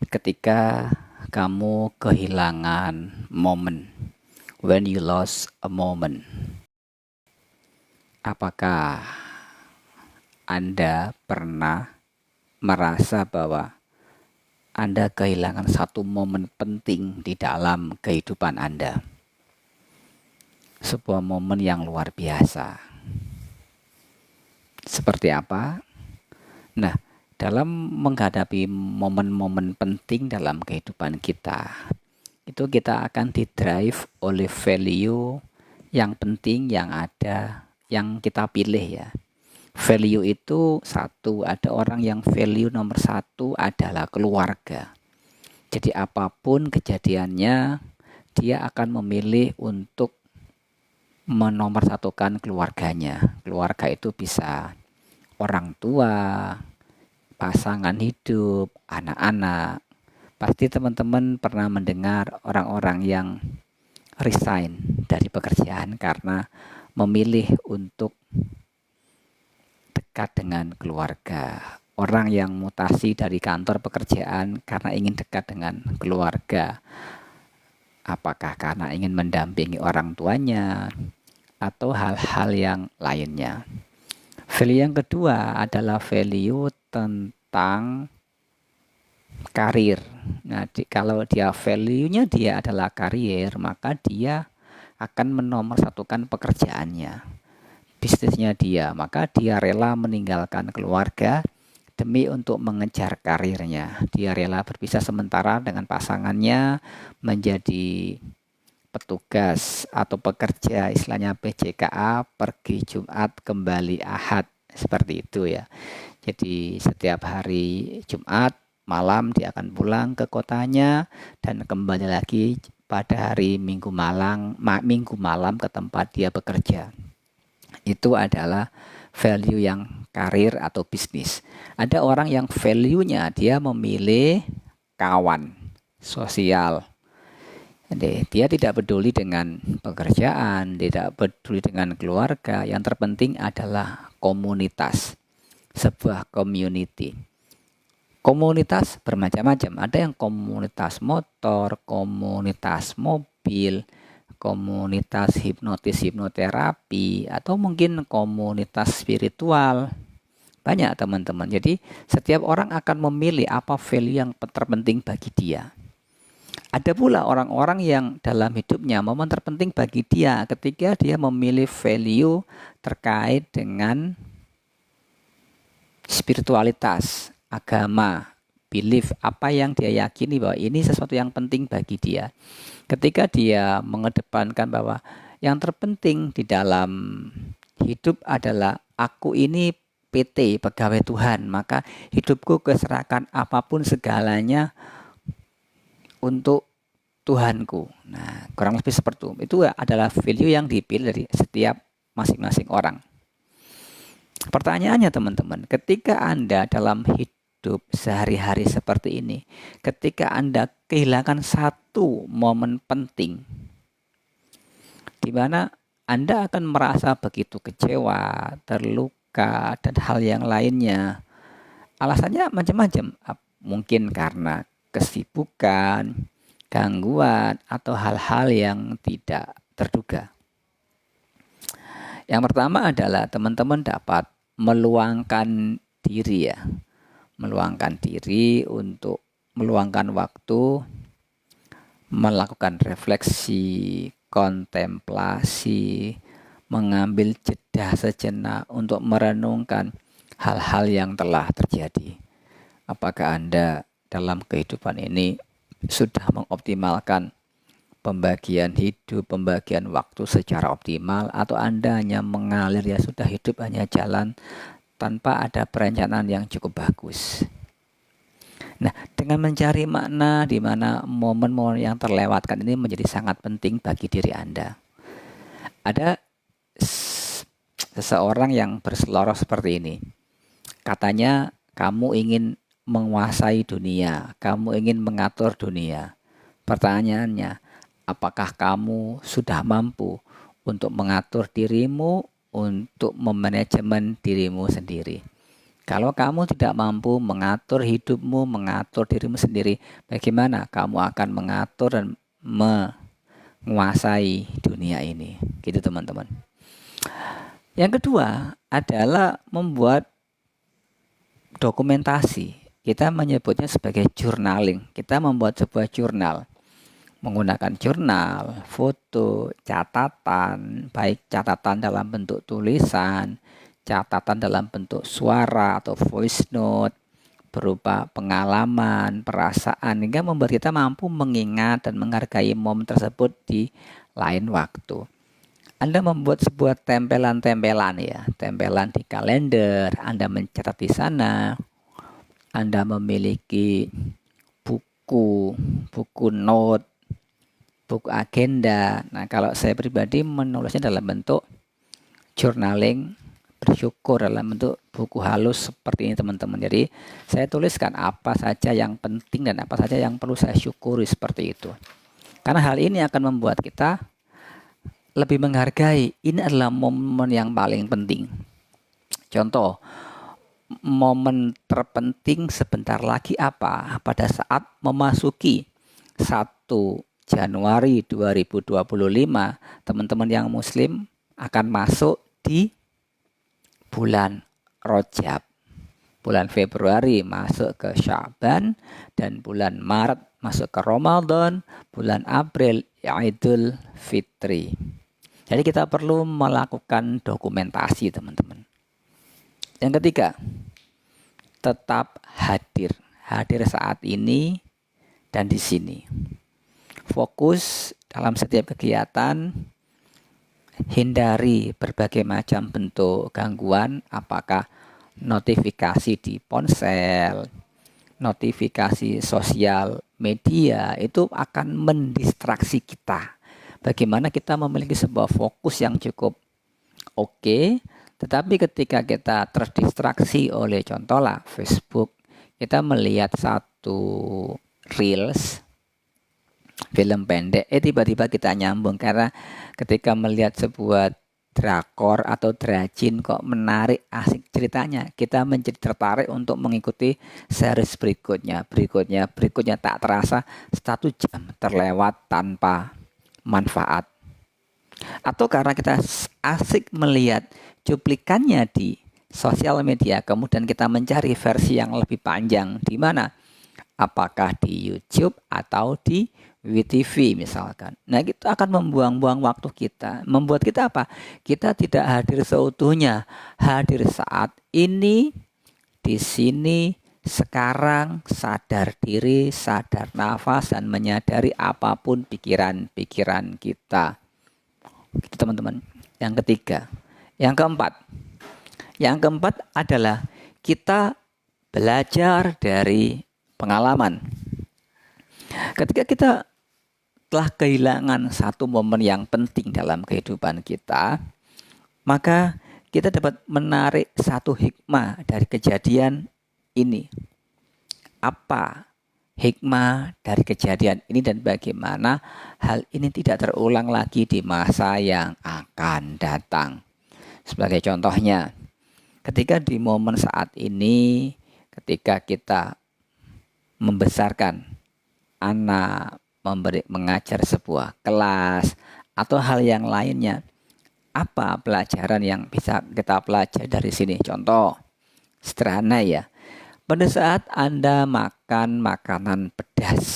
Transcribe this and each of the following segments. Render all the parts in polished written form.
Ketika kamu kehilangan momen, when you lost a moment, apakah Anda pernah merasa bahwa Anda kehilangan satu momen penting di dalam kehidupan Anda? Sebuah momen yang luar biasa. Seperti apa? Nah, dalam menghadapi momen-momen penting dalam kehidupan kita, itu kita akan didrive oleh value yang penting yang ada, yang kita pilih ya. Value itu satu, ada orang yang value nomor satu adalah keluarga. Jadi apapun kejadiannya, dia akan memilih untuk menomorsatukan keluarganya. Keluarga itu bisa orang tua, pasangan hidup, anak-anak. Pasti teman-teman pernah mendengar orang-orang yang resign dari pekerjaan karena memilih untuk dekat dengan keluarga. Orang yang mutasi dari kantor pekerjaan karena ingin dekat dengan keluarga. Apakah karena ingin mendampingi orang tuanya atau hal-hal yang lainnya. Value yang kedua adalah value tentang karir. Nah, kalau dia value-nya dia adalah karir, maka dia akan menomorsatukan pekerjaannya, bisnisnya dia. Maka dia rela meninggalkan keluarga demi untuk mengejar karirnya. Dia rela berpisah sementara dengan pasangannya menjadi petugas atau pekerja, istilahnya PJKA, pergi Jumat kembali Ahad, seperti itu ya. Jadi setiap hari Jumat malam dia akan pulang ke kotanya dan kembali lagi pada hari Minggu malam ke tempat dia bekerja. Itu adalah value yang karir atau bisnis. Ada orang yang value-nya dia memilih kawan, sosial. Dia tidak peduli dengan pekerjaan, tidak peduli dengan keluarga. Yang terpenting adalah komunitas, sebuah community. Komunitas bermacam-macam. Ada yang komunitas motor, komunitas mobil, komunitas hipnoterapi, atau mungkin komunitas spiritual. Banyak teman-teman. Jadi setiap orang akan memilih apa value yang terpenting bagi dia. Ada pula orang-orang yang dalam hidupnya momen terpenting bagi dia ketika dia memilih value terkait dengan spiritualitas, agama, belief, apa yang dia yakini bahwa ini sesuatu yang penting bagi dia. Ketika dia mengedepankan bahwa yang terpenting di dalam hidup adalah aku ini PT, pegawai Tuhan, maka hidupku keserahkan apapun segalanya untuk Tuhanku. Nah, kurang lebih seperti itu. Itu adalah value yang dipilih dari setiap masing-masing orang. Pertanyaannya teman-teman, ketika Anda dalam hidup sehari-hari seperti ini, ketika Anda kehilangan satu momen penting, di mana Anda akan merasa begitu kecewa, terluka, dan hal yang lainnya. Alasannya macam-macam. Mungkin karena kesibukan, gangguan, atau hal-hal yang tidak terduga. Yang pertama adalah teman-teman dapat meluangkan diri ya. Meluangkan diri untuk meluangkan waktu, melakukan refleksi, kontemplasi, mengambil jeda sejenak untuk merenungkan hal-hal yang telah terjadi. Apakah Anda dalam kehidupan ini sudah mengoptimalkan pembagian hidup, pembagian waktu secara optimal, atau Anda hanya mengalir ya sudah hidup hanya jalan tanpa ada perencanaan yang cukup bagus. Nah, dengan mencari makna di mana momen-momen yang terlewatkan ini menjadi sangat penting bagi diri Anda. Ada seseorang yang berseloroh seperti ini. Katanya kamu ingin menguasai dunia, kamu ingin mengatur dunia. Pertanyaannya, apakah kamu sudah mampu untuk mengatur dirimu, untuk memanajemen dirimu sendiri? Kalau kamu tidak mampu mengatur hidupmu, mengatur dirimu sendiri, bagaimana kamu akan mengatur dan menguasai dunia ini? Gitu teman-teman. Yang kedua adalah membuat dokumentasi. Kita menyebutnya sebagai journaling. Kita membuat sebuah jurnal. Menggunakan jurnal, foto, catatan, baik catatan dalam bentuk tulisan, catatan dalam bentuk suara atau voice note, berupa pengalaman, perasaan, hingga membuat kita mampu mengingat dan menghargai momen tersebut di lain waktu. Anda membuat sebuah tempelan-tempelan ya, tempelan di kalender, Anda mencatat di sana, Anda memiliki buku note, buku agenda. Nah, kalau saya pribadi menulisnya dalam bentuk journaling, bersyukur dalam bentuk buku halus seperti ini teman-teman. Jadi saya tuliskan apa saja yang penting dan apa saja yang perlu saya syukuri seperti itu. Karena hal ini akan membuat kita lebih menghargai. Ini adalah momen yang paling penting. Contoh, momen terpenting sebentar lagi apa? Pada saat memasuki 1 Januari 2025, teman-teman yang muslim akan masuk di bulan Rajab. Bulan Februari masuk ke Sya'ban, dan bulan Maret masuk ke Ramadan, bulan April Idul Fitri. Jadi kita perlu melakukan dokumentasi teman-teman. Yang ketiga, tetap hadir. Hadir saat ini dan di sini. Fokus dalam setiap kegiatan, hindari berbagai macam bentuk gangguan, apakah notifikasi di ponsel, notifikasi sosial media, itu akan mendistraksi kita. Bagaimana kita memiliki sebuah fokus yang cukup oke, tetapi ketika kita terdistraksi oleh contohlah Facebook, kita melihat satu reels, film pendek, tiba-tiba kita nyambung karena ketika melihat sebuah drakor atau drajin kok menarik, asik ceritanya, kita menjadi tertarik untuk mengikuti series berikutnya, tak terasa 1 jam terlewat tanpa manfaat. Atau karena kita asik melihat cuplikannya di sosial media, kemudian kita mencari versi yang lebih panjang di mana? Apakah di YouTube atau di WeTV misalkan. Nah, itu akan membuang-buang waktu kita. Membuat kita apa? Kita tidak hadir seutuhnya. Hadir saat ini, di sini, sekarang, sadar diri, sadar nafas, dan menyadari apapun pikiran-pikiran kita. Gitu teman-teman. Yang ketiga. Yang keempat adalah kita belajar dari pengalaman. Ketika kita telah kehilangan satu momen yang penting dalam kehidupan kita, maka kita dapat menarik satu hikmah dari kejadian ini. Apa hikmah dari kejadian ini dan bagaimana hal ini tidak terulang lagi di masa yang akan datang? Sebagai contohnya, ketika di momen saat ini, ketika kita membesarkan anak, mengajar sebuah kelas atau hal yang lainnya, apa pelajaran yang bisa kita pelajari dari sini? Contoh sederhana ya, pada saat Anda makan makanan pedas.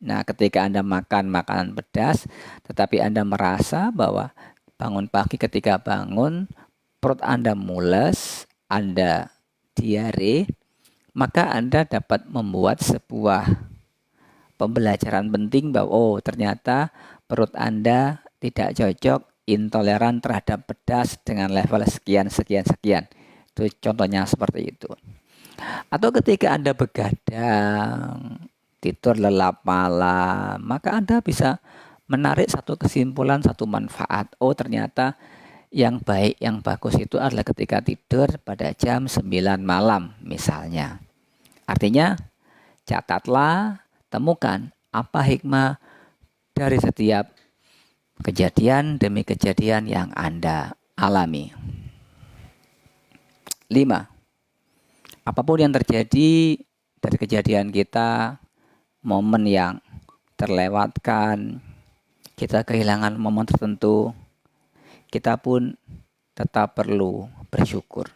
Nah, ketika Anda makan makanan pedas, tetapi Anda merasa bahwa bangun pagi, ketika bangun perut Anda mules, Anda diare, maka Anda dapat membuat sebuah pembelajaran penting bahwa ternyata perut Anda tidak cocok, intoleran terhadap pedas dengan level sekian. Itu contohnya seperti itu. Atau ketika Anda begadang, tidur lelap malam, maka Anda bisa menarik satu kesimpulan, satu manfaat. Oh, ternyata yang baik, yang bagus itu adalah ketika tidur pada jam 9 malam misalnya. Artinya, catatlah, temukan apa hikmah dari setiap kejadian demi kejadian yang Anda alami. 5. Apapun yang terjadi dari kejadian kita, momen yang terlewatkan, kita kehilangan momen tertentu, kita pun tetap perlu bersyukur.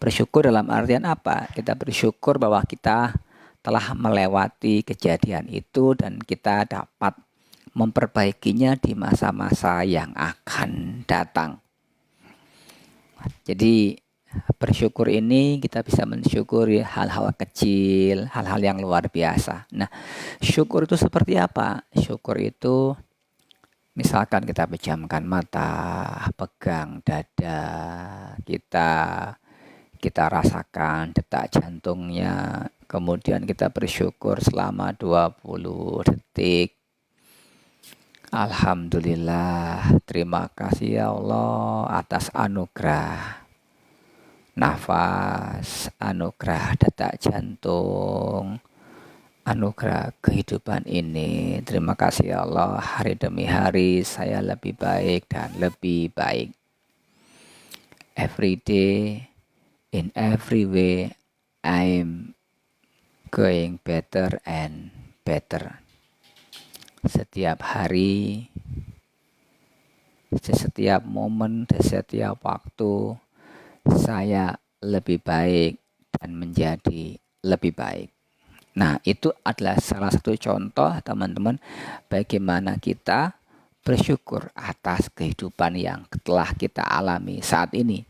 Bersyukur dalam artian apa? Kita bersyukur bahwa kita telah melewati kejadian itu dan kita dapat memperbaikinya di masa-masa yang akan datang. Jadi bersyukur ini kita bisa mensyukuri hal-hal kecil, hal-hal yang luar biasa. Nah, syukur itu seperti apa? Syukur itu misalkan kita pejamkan mata, pegang dada kita rasakan detak jantungnya, kemudian kita bersyukur selama 20 detik. Alhamdulillah, terima kasih ya Allah atas anugerah nafas, anugerah detak jantung, anugerah kehidupan ini. Terima kasih ya Allah, hari demi hari saya lebih baik dan lebih baik. Every day, in every way, I'm going better and better. Setiap hari, setiap momen, setiap waktu, saya lebih baik dan menjadi lebih baik. Nah, itu adalah salah satu contoh teman-teman bagaimana kita bersyukur atas kehidupan yang telah kita alami saat ini.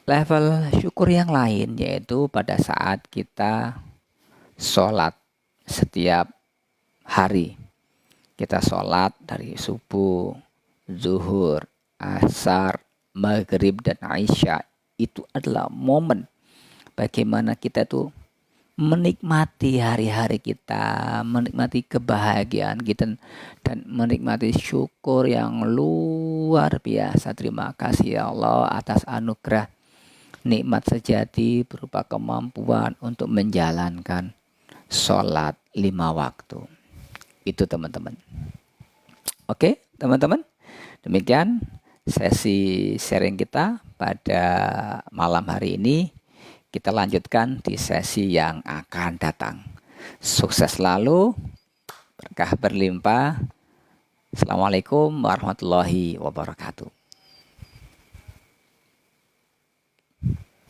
Level syukur yang lain yaitu pada saat kita sholat setiap hari. Kita sholat dari subuh, zuhur, asar, maghrib, dan isya. Itu adalah momen bagaimana kita tuh menikmati hari-hari kita, menikmati kebahagiaan kita, dan menikmati syukur yang luar biasa. Terima kasih ya Allah atas anugerah nikmat sejati berupa kemampuan untuk menjalankan sholat 5 waktu. Itu teman-teman. Oke teman-teman, demikian sesi sharing kita pada malam hari ini. Kita lanjutkan di sesi yang akan datang. Sukses selalu, berkah berlimpah. Assalamualaikum warahmatullahi wabarakatuh.